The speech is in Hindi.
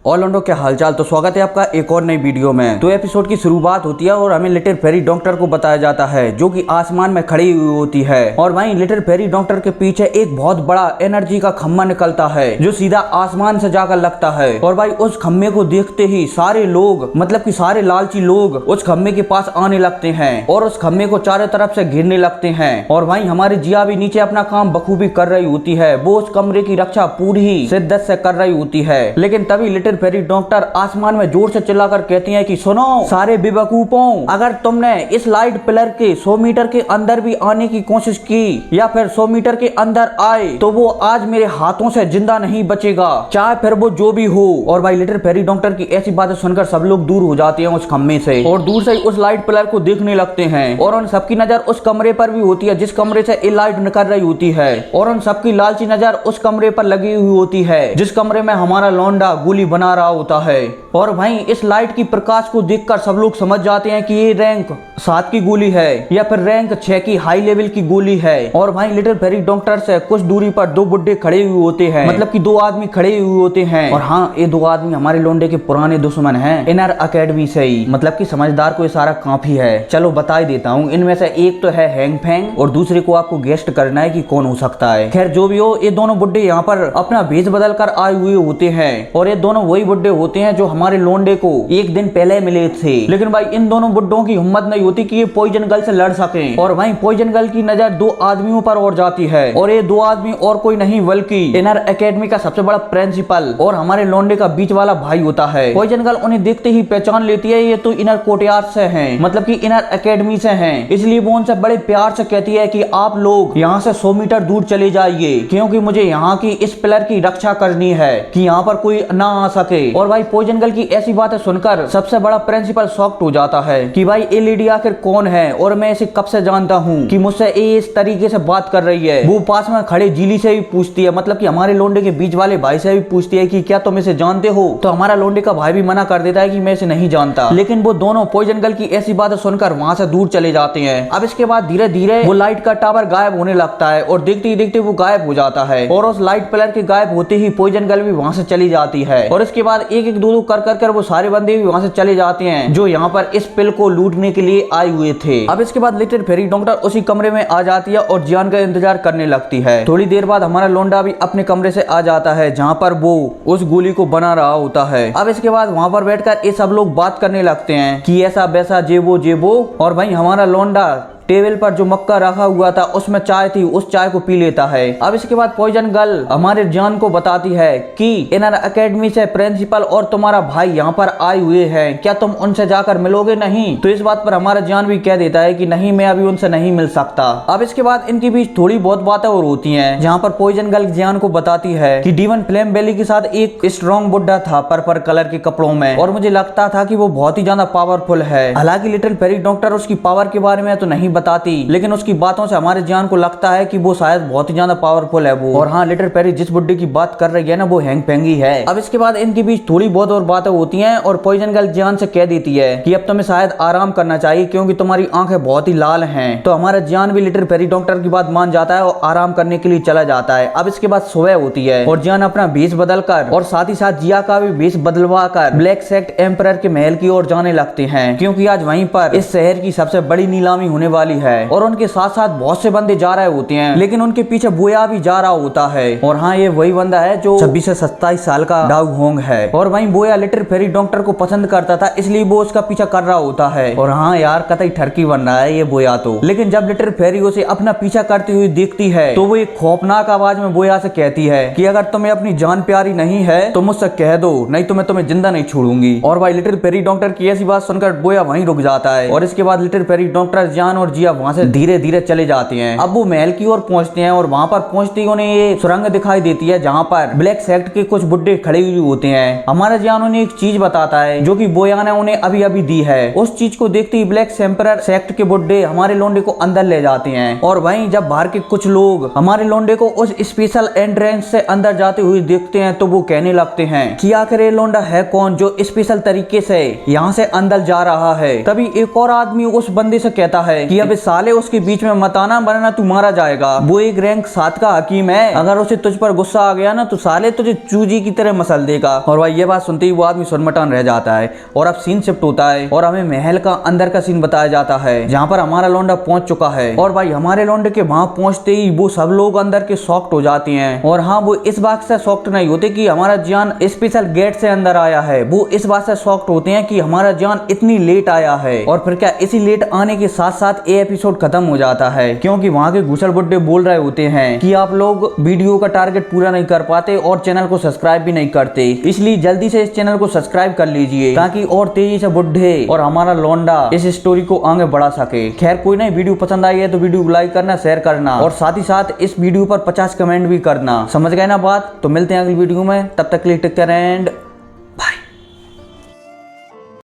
और लंडो क्या हालचाल। तो स्वागत है आपका एक और नई वीडियो में। तो एपिसोड की शुरुआत होती है और हमें लिटिल फेरी डॉक्टर को बताया जाता है जो कि आसमान में खड़ी हुई होती है और वहीं लिटिल फेरी डॉक्टर के पीछे एक बहुत बड़ा एनर्जी का खम्भा निकलता है जो सीधा आसमान से जाकर लगता है। और भाई उस खम्भे को देखते ही सारे लोग मतलब कि सारे लालची लोग उस खम्भे के पास आने लगते हैं और उस खम्भे को चारों तरफ से घेरने लगते हैं। और वहीं हमारी जिया भी नीचे अपना काम बखूबी कर रही होती है। वो उस कमरे की रक्षा पूरी शिद्दत से कर रही होती है। लेकिन तभी लिटिल फेरी डॉक्टर आसमान में जोर से चिल्लाकर कहती है कि सुनो सारे बेवकूफों, अगर तुमने इस लाइट पिलर के 100 मीटर के अंदर भी आने की कोशिश की या फिर 100 मीटर के अंदर आए तो वो आज मेरे हाथों से जिंदा नहीं बचेगा, चाहे फिर वो जो भी हो। और भाई लिटिल फेरी डॉक्टर की ऐसी बातें सुनकर सब लोग दूर हो जाते हैं उस खम्भे से और दूर से उस लाइट पिलर को देखने लगते हैं। और उन सबकी नजर उस कमरे पर भी होती है जिस कमरे से ये लाइट निकल रही होती है और उन सबकी लालची नजर उस कमरे पर लगी हुई होती है जिस कमरे में हमारा लौंडा गोली बना रहा होता है। और भाई इस लाइट की प्रकाश को देखकर सब लोग समझ जाते हैं कि ये रैंक 7 की गोली है या फिर रैंक 6 की हाई लेवल की गोली है। और भाई लिटिल फेरी डॉक्टर से कुछ दूरी पर 2 बुड्ढे खड़े हुए होते हैं, मतलब कि 2 आदमी खड़े हुए होते हैं। और हाँ, ये 2 आदमी हमारे लोंडे के पुराने दुश्मन हैं इनर एकेडमी से ही, मतलब कि समझदार को ये सारा काफी है। चलो बता ही देता हूँ, इनमें से एक तो है हैंग फैंग और दूसरे को आपको गेस्ट करना है कि कौन हो सकता है। खैर जो भी हो, ये दोनों बुड्ढे यहाँ पर अपना भेष बदल कर आए हुए होते हैं और ये दोनों वही बुड्ढे होते हैं जो हमारे लोंडे को एक दिन पहले मिले थे। लेकिन भाई इन दोनों बुड्ढों की हिम्मत नहीं होती कि ये पॉइजन गर्ल से लड़ सकें। और वहीं पॉइजन गर्ल की नजर 2 आदमियों पर और जाती है और ये 2 आदमी और कोई नहीं बल्कि इनर एकेडमी का सबसे बड़ा प्रिंसिपल और हमारे लोंडे का बीच वाला भाई होता है। पॉइजन गर्ल उन्हें देखते ही पहचान लेती है, ये तो इनर कोर्टयार्ड से हैं, मतलब कि इनर एकेडमी से हैं। इसलिए वो उनसे बड़े प्यार से कहती है कि आप लोग यहाँ से 100 मीटर दूर चले जाइए क्योंकि मुझे यहाँ की इस पिलर की रक्षा करनी है कि यहाँ पर कोई ना आ सके। और भाई पॉइजन गर्ल की ऐसी बातें सुनकर सबसे बड़ा प्रिंसिपल शॉक्ड हो जाता है कि भाई ये लेडी आखिर कौन है और मैं इसे कब से जानता हूँ कि मुझसे इस तरीके से बात कर रही है। वो पास में खड़े जीली से भी पूछती है, मतलब कि हमारे लोंडे के बीच वाले भाई से भी पूछती है कि क्या तुम इसे जानते हो। तो हमारा लोंडे का भाई भी मना कर देता है कि मैं इसे नहीं जानता। लेकिन वो दोनों पॉइजन गर्ल की ऐसी बातें सुनकर वहां से दूर चले जाते हैं। अब इसके बाद धीरे धीरे वो लाइट का टावर गायब होने लगता है और देखते ही देखते वो गायब हो जाता है और उस लाइट पिलर के गायब होते ही पॉइजन गर्ल भी वहां से चली जाती है। और इसके बाद एक एक दो कर वो सारे बंदे भी वहां से चले जाते हैं जो यहाँ पर इस पिल को लूटने के लिए आए हुए थे। अब इसके बाद लिटिल फेरी डॉक्टर उसी कमरे में आ जाती है और जियान का इंतजार करने लगती है। थोड़ी देर बाद हमारा लोंडा भी अपने कमरे से आ जाता है जहाँ पर वो उस गोली को बना रहा होता है। अब इसके बाद वहां पर बैठकर ये सब लोग बात करने लगते हैं कि ऐसा वैसा जेबो। और भाई हमारा लोंडा टेबल पर जो मक्का रखा हुआ था उसमें चाय थी, उस चाय को पी लेता है। अब इसके बाद पॉइजन गर्ल हमारे जान को बताती है कि इनर एकेडमी से प्रिंसिपल और तुम्हारा भाई यहाँ पर आए हुए हैं, क्या तुम उनसे जाकर मिलोगे नहीं। तो इस बात पर हमारा जान भी कह देता है कि नहीं, मैं अभी उनसे नहीं मिल सकता। अब इसके बाद इनके बीच थोड़ी बहुत बातें और होती है जहाँ पर पॉइजन गर्ल जान को बताती है कि डीवन फ्लेम बेली के साथ एक स्ट्रॉन्ग बुड्ढा था पर्पल कलर के कपड़ों में और मुझे लगता था कि वो बहुत ही ज्यादा पावरफुल है। हालांकि लिटिल फेरी डॉक्टर उसकी पावर के बारे में तो नहीं बताती, लेकिन उसकी बातों से हमारे जान को लगता है कि वो शायद बहुत ही ज्यादा पावरफुल है वो। और हाँ, लिटिल फेरी जिस बुड्ढे की बात कर रही है ना वो हैंग फैंग ही है। अब इसके बाद इनके बीच थोड़ी बहुत और बातें होती हैं और पॉइजन गर्ल जान से कह देती है कि अब तुम्हें शायद आराम करना चाहिए क्योंकि तुम्हारी आंखें बहुत ही लाल हैं। तो हमारा जान भी लिटिल फेरी डॉक्टर की बात मान जाता है और आराम करने के लिए चला जाता है। अब इसके बाद सुबह होती है और जान अपना भेष बदल कर और साथ ही साथ जिया का भी भेष बदलवा कर ब्लैक सेक्ट एम्परर के महल की ओर जाने लगते हैं क्योंकि आज वहीं पर इस शहर की सबसे बड़ी नीलामी होने वाली है। और उनके साथ साथ बहुत से बंदे जा रहे होते हैं लेकिन उनके पीछे बोया भी जा रहा होता है। और हाँ, ये वही बंदा है जो 26 से 27 साल का डाउ होंग है। और वहीं बोया लिटिल फेरी डॉक्टर को पसंद करता था इसलिए वो उसका पीछा कर रहा होता है। और हाँ यार, कतई ठरकी बन रहा है ये बोया तो। लेकिन जब लिटिल फेरी उसे अपना पीछा करती हुई देखती है तो वो एक खौफनाक आवाज में बोया से कहती है कि अगर तुम्हें अपनी जान प्यारी नहीं है तो मुझसे कह दो, नहीं तो मैं तुम्हें जिंदा नहीं छोड़ूंगी। और भाई लिटिल फेरी डॉक्टर की ऐसी बात सुनकर बोया वहीं रुक जाता है। और इसके बाद लिटिल फेरी डॉक्टर जान और जिया वहां से धीरे धीरे चले जाते हैं। अब वो महल की ओर पहुंचते हैं और वहां पर पहुंचते ही उन्हें ये सुरंग दिखाई देती है जहां पर ब्लैक सेक्ट के कुछ बुड्ढे खड़े हुए होते हैं। हमारा जान उन्हें एक चीज बताता है जो कि बोया ने उन्हें अभी अभी दी है। उस चीज को देखते ही ब्लैक एम्परर सेक्ट के बुड्ढे हमारे लोंडे को अंदर ले जाते हैं। और वहीं जब बाहर के कुछ लोग हमारे लोंडे को उस स्पेशल एंट्रेंस से अंदर जाते हुए देखते हैं तो वो कहने लगते हैं कि आखिर ये लोंडा है कौन जो स्पेशल तरीके से यहाँ से अंदर जा रहा है। तभी एक और आदमी उस बंदे से कहता है कि अबे साले उसके बीच में मत आना वरना तू मारा जाएगा। वो एक रैंक 7 का हकीम है, अगर उसे तुझ पर गुस्सा आ गया ना तो साले तुझे चूजी की तरह मसल देगा। और भाई ये बात सुनते ही वो आदमी सुरमटान रह जाता है और अब सीन शिफ्ट होता है और हमें महल का अंदर का सीन बताया जाता है जहाँ पर हमारा लौंडा पहुंच चुका है। और भाई हमारे लौंडे के वहां पहुंचते ही वो सब लोग अंदर के शॉक्ड हो जाते हैं। और हाँ, वो इस बात से शॉक्ड नहीं होते कि हमारा जान स्पेशल गेट से अंदर आया है, वो इस बात से शॉक्ड होते हैं कि हमारा जान इतनी लेट आया है। और फिर क्या इसी लेट आने के साथ साथ ये एपिसोड खत्म हो जाता है, क्योंकि वहां के घुसल बुड्ढे बोल रहे होते हैं कि आप लोग वीडियो का टारगेट पूरा नहीं कर पाते और चैनल को सब्सक्राइब भी नहीं करते, इसलिए जल्दी से इस चैनल को सब्सक्राइब कर लीजिए ताकि और तेजी से बुड्ढे और हमारा लौंडा इस स्टोरी को आगे बढ़ा सके। खैर कोई नहीं, वीडियो पसंद आई है तो वीडियो को लाइक करना, शेयर करना और साथ ही साथ इस वीडियो पर 50 कमेंट भी करना। समझ गए ना बात? तो मिलते हैं अगली वीडियो में, तब तक के लिए टेक केयर एंड